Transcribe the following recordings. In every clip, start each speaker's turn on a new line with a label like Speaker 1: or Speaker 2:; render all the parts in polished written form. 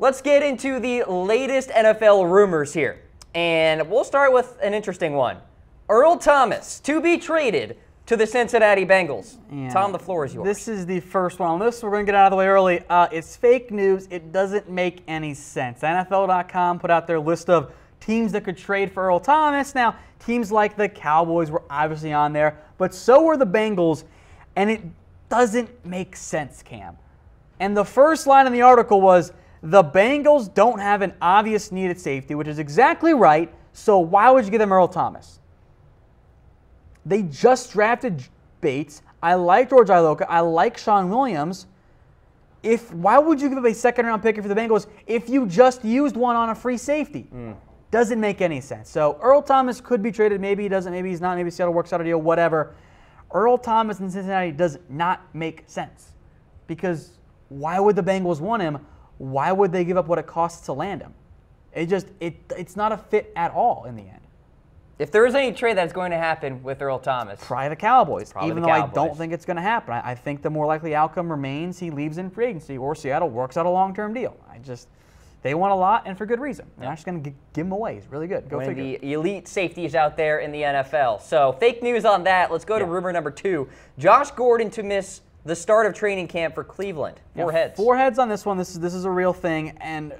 Speaker 1: let's get into the latest NFL rumors here. And we'll start with an interesting one. Earl Thomas to be traded to the Cincinnati Bengals. Yeah. Tom, the floor is yours.
Speaker 2: This is the first one on this. We're going to get out of the way early. It's fake news. It doesn't make any sense. NFL.com put out their list of teams that could trade for Earl Thomas. Now, teams like the Cowboys were obviously on there, but so were the Bengals, and it doesn't make sense, Cam. And the first line in the article was, the Bengals don't have an obvious need at safety, which is exactly right, so why would you give them Earl Thomas? They just drafted Bates. I like George Iloka. I like Sean Williams. Why would you give up a second-round pick for the Bengals if you just used one on a free safety? Doesn't make any sense. So Earl Thomas could be traded. Maybe he doesn't. Maybe he's not. Maybe Seattle works out a deal, whatever. Earl Thomas in Cincinnati does not make sense because why would the Bengals want him? Why would they give up what it costs to land him? It's not a fit at all in the end.
Speaker 1: If there is any trade that's going to happen with Earl Thomas,
Speaker 2: probably the Cowboys. Even though I don't think it's going to happen. I think the more likely outcome remains he leaves in free agency or Seattle works out a long-term deal. They want a lot and for good reason. They're not just going to give him away. He's really good. Go figure. One of the elite safeties out there in the NFL. So fake news on that. Let's go to rumor number 2. Josh Gordon to miss the start of training camp for Cleveland. 4 heads. 4 heads on this one. This is a real thing, and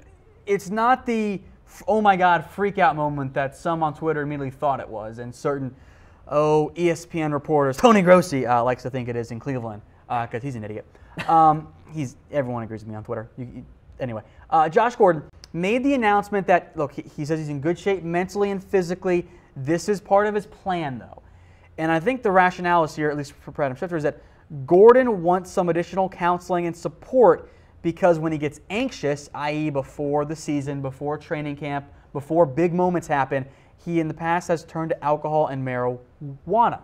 Speaker 2: it's not the oh my God freak out moment that some on Twitter immediately thought it was, and certain ESPN reporters, Tony Grossi likes to think it is in Cleveland because he's an idiot. Everyone agrees with me on Twitter. Anyway, Josh Gordon made the announcement that look, he says he's in good shape mentally and physically. This is part of his plan, though, and I think the rationale is here, at least for Adam Schefter, is that Gordon wants some additional counseling and support because when he gets anxious, i.e. before the season, before training camp, before big moments happen, he in the past has turned to alcohol and marijuana.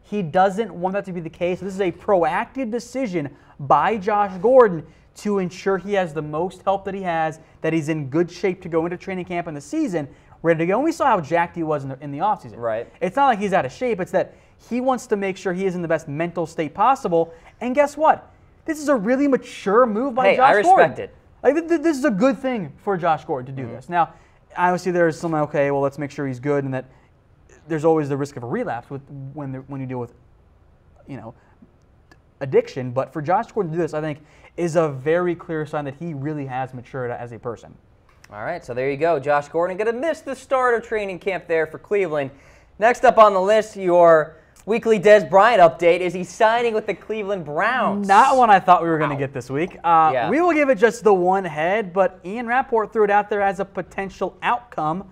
Speaker 2: He doesn't want that to be the case. This is a proactive decision by Josh Gordon to ensure he has the most help that he has, that he's in good shape to go into training camp in the season, ready to go. And we saw how jacked he was in the offseason. Right. It's not like he's out of shape. It's that he wants to make sure he is in the best mental state possible. And guess what? This is a really mature move by Josh Gordon. I respect it. This is a good thing for Josh Gordon to do this. Now, obviously there's some, okay, well, let's make sure he's good, and that there's always the risk of a relapse when you deal with, addiction. But for Josh Gordon to do this, I think, is a very clear sign that he really has matured as a person. All right, so there you go. Josh Gordon going to miss the start of training camp there for Cleveland. Next up on the list, your weekly Dez Bryant update. Is he signing with the Cleveland Browns? Not one I thought we were going to get this week. We will give it just the one head, but Ian Rappaport threw it out there as a potential outcome.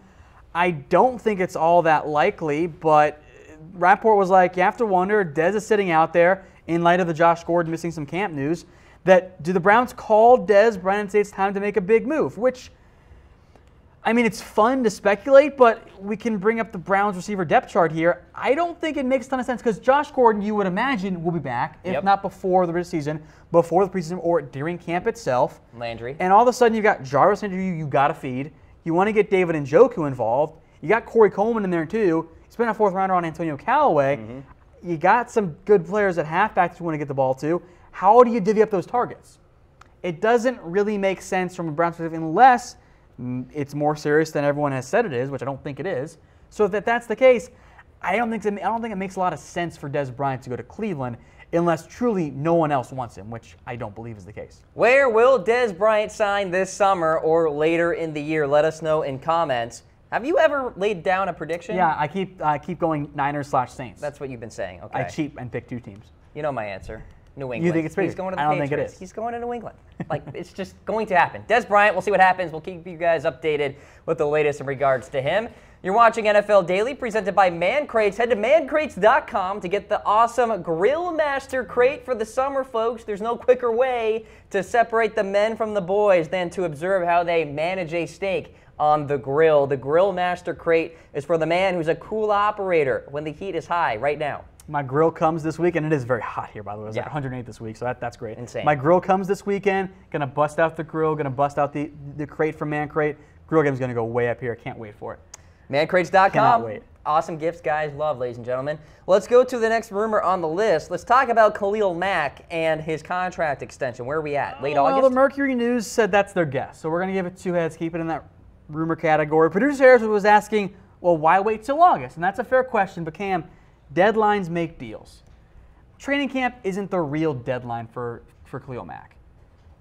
Speaker 2: I don't think it's all that likely, but Rappaport was like, you have to wonder, Dez is sitting out there in light of the Josh Gordon missing some camp news, that do the Browns call Dez Bryant and say it's time to make a big move, which, I mean, it's fun to speculate, but we can bring up the Browns receiver depth chart here. I don't think it makes a ton of sense because Josh Gordon, you would imagine, will be back, if not before the season, before the preseason, or during camp itself. Landry. And all of a sudden, you've got Jarvis Landry you got to feed. You want to get David Njoku involved. You got Corey Coleman in there, too. You spent a 4th rounder on Antonio Callaway. You got some good players at halfback that you want to get the ball to. How do you divvy up those targets? It doesn't really make sense from a Browns perspective unless it's more serious than everyone has said it is, which I don't think it is. So if that's the case, I don't think it makes a lot of sense for Dez Bryant to go to Cleveland unless truly no one else wants him, which I don't believe is the case. Where will Dez Bryant sign this summer or later in the year? Let us know in comments. Have you ever laid down a prediction? Yeah, I keep going Niners/Saints. That's what you've been saying. Okay. I cheat and pick 2 teams. You know my answer. New England. You think it's pretty? He's going to the Patriots. I don't think it is. He's going to New England. Like, it's just going to happen. Dez Bryant, we'll see what happens. We'll keep you guys updated with the latest in regards to him. You're watching NFL Daily, presented by Man Crates. Head to mancrates.com to get the awesome Grill Master Crate for the summer, folks. There's no quicker way to separate the men from the boys than to observe how they manage a steak on the grill. The Grill Master Crate is for the man who's a cool operator when the heat is high right now. My grill comes this weekend. It is very hot here, by the way. It's like 108 this week, so that's great. Insane. My grill comes this weekend. Going to bust out the grill. Going to bust out the crate from Man Crate. Grill game's going to go way up here. Can't wait for it. Mancrates.com. Cannot wait.
Speaker 1: Awesome gifts, guys. Love, ladies and gentlemen. Let's go to the next rumor on the list. Let's talk about Khalil Mack and his contract extension. Where are we at? Late August?
Speaker 2: Well, the Mercury News said that's their guess. So we're going to give it 2 heads, keep it in that rumor category. Producer Harris was asking, well, why wait till August? And that's a fair question, but Cam, deadlines make deals. Training camp isn't the real deadline for Khalil Mack.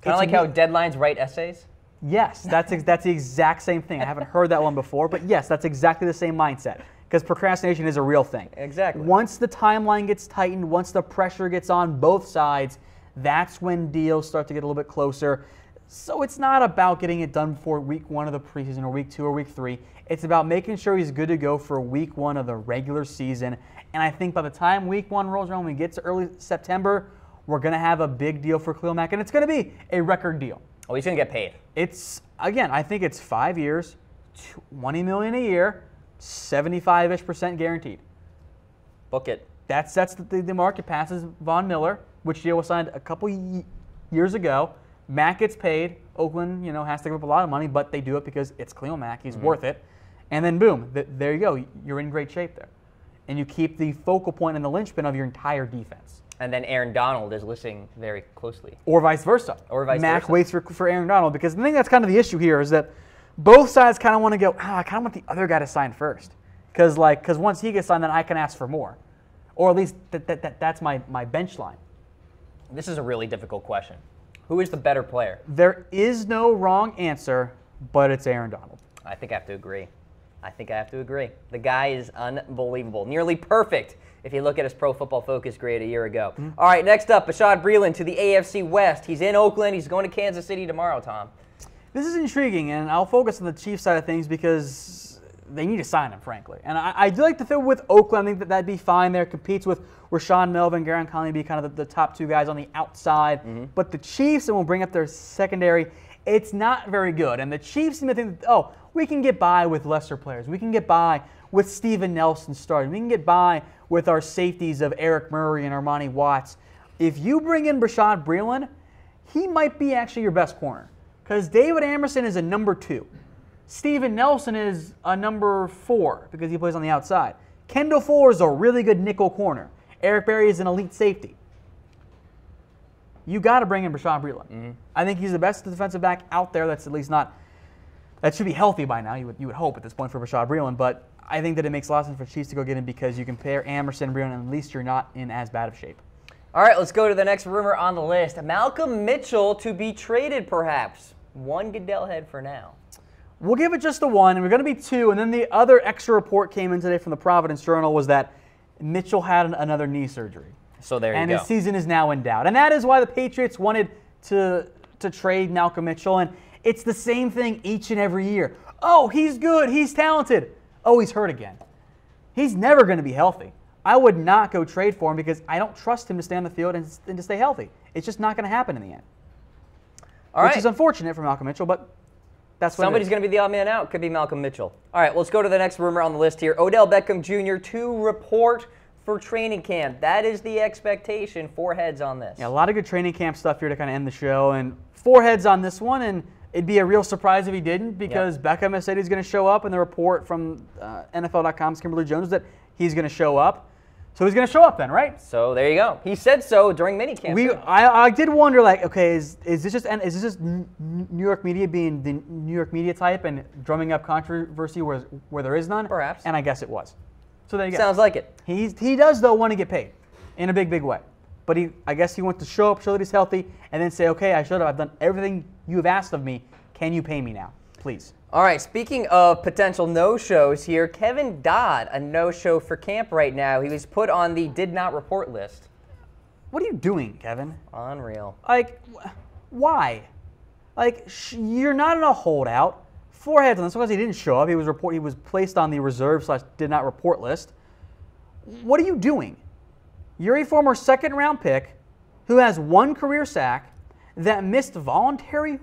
Speaker 1: Kind of like how deadlines write essays?
Speaker 2: Yes, that's the exact same thing. I haven't heard that one before, but yes, that's exactly the same mindset. Because procrastination is a real thing.
Speaker 1: Exactly.
Speaker 2: Once the timeline gets tightened, once the pressure gets on both sides, that's when deals start to get a little bit closer. So it's not about getting it done before week 1 of the preseason or week 2 or week 3. It's about making sure he's good to go for week 1 of the regular season. And I think by the time week 1 rolls around, when we get to early September, we're going to have a big deal for Khalil Mack. And it's going to be a record deal.
Speaker 1: Oh, he's going to get paid.
Speaker 2: It's, again, I think it's 5 years, $20 million a year, 75-ish% guaranteed.
Speaker 1: Book it.
Speaker 2: That's the market passes Von Miller, which deal was signed a couple years ago. Mack gets paid. Oakland, has to give up a lot of money, but they do it because it's Khalil Mack. He's worth it. And then boom, there you go. You're in great shape there. And you keep the focal point and the linchpin of your entire defense.
Speaker 1: And then Aaron Donald is listening very closely.
Speaker 2: Or vice versa.
Speaker 1: Mack
Speaker 2: waits for Aaron Donald, because the thing that's kind of the issue here is that both sides kind of want to go, I kind of want the other guy to sign first. Because once he gets signed, then I can ask for more. Or at least that's my bench line.
Speaker 1: This is a really difficult question. Who is the better player?
Speaker 2: There is no wrong answer, but it's Aaron Donald.
Speaker 1: I think I have to agree. The guy is unbelievable. Nearly perfect if you look at his Pro Football Focus grade a year ago. All right, next up, Bashaud Breeland to the AFC West. He's in Oakland. He's going to Kansas City tomorrow, Tom.
Speaker 2: This is intriguing, and I'll focus on the Chiefs side of things because they need to sign him, frankly. And I do like the fit with Oakland. I think that'd be fine there. Competes with Rashawn Melvin, Garon Conley be kind of the top 2 guys on the outside. But the Chiefs, and we'll bring up their secondary, it's not very good. And the Chiefs seem to think, we can get by with lesser players. We can get by with Steven Nelson starting. We can get by with our safeties of Eric Murray and Armani Watts. If you bring in Bashaud Breeland, he might be actually your best corner. Because David Amerson is a number 2. Steven Nelson is a number 4 because he plays on the outside. Kendall Fuller is a really good nickel corner. Eric Berry is an elite safety. You got to bring in Bashaud Breeland. I think he's the best defensive back out there that's at least not, that should be healthy by now, you would hope at this point for Bashaud Breeland. But I think that it makes a lot of sense for Chiefs to go get him because you compare Amerson and Breeland, and at least you're not in as bad of shape.
Speaker 1: All right, let's go to the next rumor on the list. Malcolm Mitchell to be traded, perhaps. 1 Goodell head for now.
Speaker 2: We'll give it just the 1, and we're going to be 2. And then the other extra report came in today from the Providence Journal was that Mitchell had another knee surgery.
Speaker 1: So there you go.
Speaker 2: And his season is now in doubt. And that is why the Patriots wanted to trade Malcolm Mitchell. And it's the same thing each and every year. Oh, he's good. He's talented. Oh, he's hurt again. He's never going to be healthy. I would not go trade for him because I don't trust him to stay on the field and to stay healthy. It's just not going to happen in the end. Which is unfortunate for Malcolm Mitchell, but that's what
Speaker 1: somebody's going to be the odd man out. Could be Malcolm Mitchell. All right, let's go to the next rumor on the list here. Odell Beckham Jr. to report for training camp. That is the expectation. 4 heads on this.
Speaker 2: Yeah, a lot of good training camp stuff here to kind of end the show. And 4 heads on this one, and it'd be a real surprise if he didn't because Beckham has said he's going to show up, and the report from NFL.com's Kimberly Jones that he's going to show up. So he's going to show up then, right?
Speaker 1: So there you go. He said so during minicamp.
Speaker 2: I did wonder, okay, is this just New York media being the New York media type and drumming up controversy where there is none?
Speaker 1: Perhaps.
Speaker 2: And I guess it was. So there you go.
Speaker 1: Sounds like it.
Speaker 2: He does, though, want to get paid in a big, big way. But I guess he wants to show up, show that he's healthy, and then say, okay, I showed up. I've done everything you have asked of me. Can you pay me now, please?
Speaker 1: All right, speaking of potential no-shows here, Kevin Dodd, a no-show for camp right now. He was put on the did not report list.
Speaker 2: What are you doing, Kevin?
Speaker 1: Unreal.
Speaker 2: Why? You're not in a holdout. 4 heads on this because he didn't show up. He was placed on the reserve/did not report list. What are you doing? You're a former 2nd-round pick who has 1 career sack that missed voluntary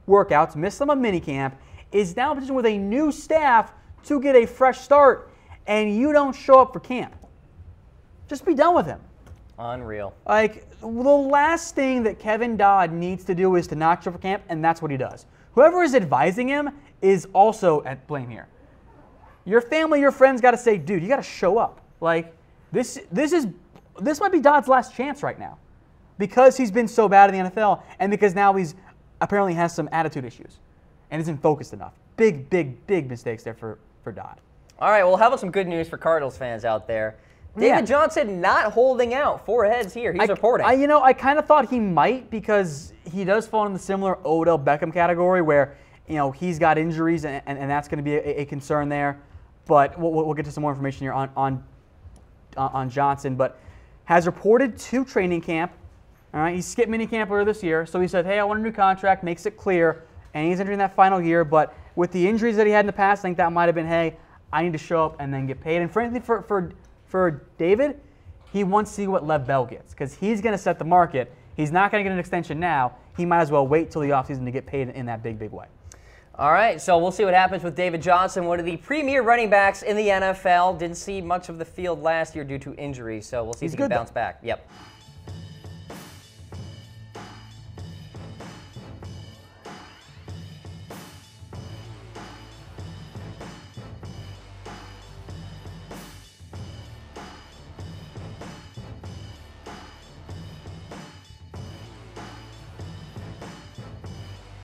Speaker 2: workouts, missed them on minicamp, is now in a position with a new staff to get a fresh start, and you don't show up for camp. Just be done with him.
Speaker 1: Unreal.
Speaker 2: The last thing that Kevin Dodd needs to do is to not show up for camp, and that's what he does. Whoever is advising him is also at blame here. your family, your friends got to say, dude, you got to show up. Like, this might be Dodd's last chance right now, because he's been so bad in the NFL, and because now he's apparently has some attitude issues and isn't focused enough. Big mistakes there for Dodd.
Speaker 1: All right, well, how about some good news for Cardinals fans out there? David Johnson not holding out. 4 heads here. He's reporting.
Speaker 2: I kind of thought he might, because he does fall in the similar Odell Beckham category where, he's got injuries and that's going to be a concern there. But we'll get to some more information here on Johnson. But has reported to training camp. All right, he skipped minicamp earlier this year, so he said, hey, I want a new contract, makes it clear, and he's entering that final year. But with the injuries that he had in the past, I think that might have been, hey, I need to show up and then get paid. And frankly, for David, he wants to see what Lev Bell gets, because he's going to set the market. He's not going to get an extension now. He might as well wait till the offseason to get paid in that big way.
Speaker 1: All right, so we'll see what happens with David Johnson, one of the premier running backs in the NFL. Didn't see much of the field last year due to injuries, so we'll see if he can bounce back. Yep.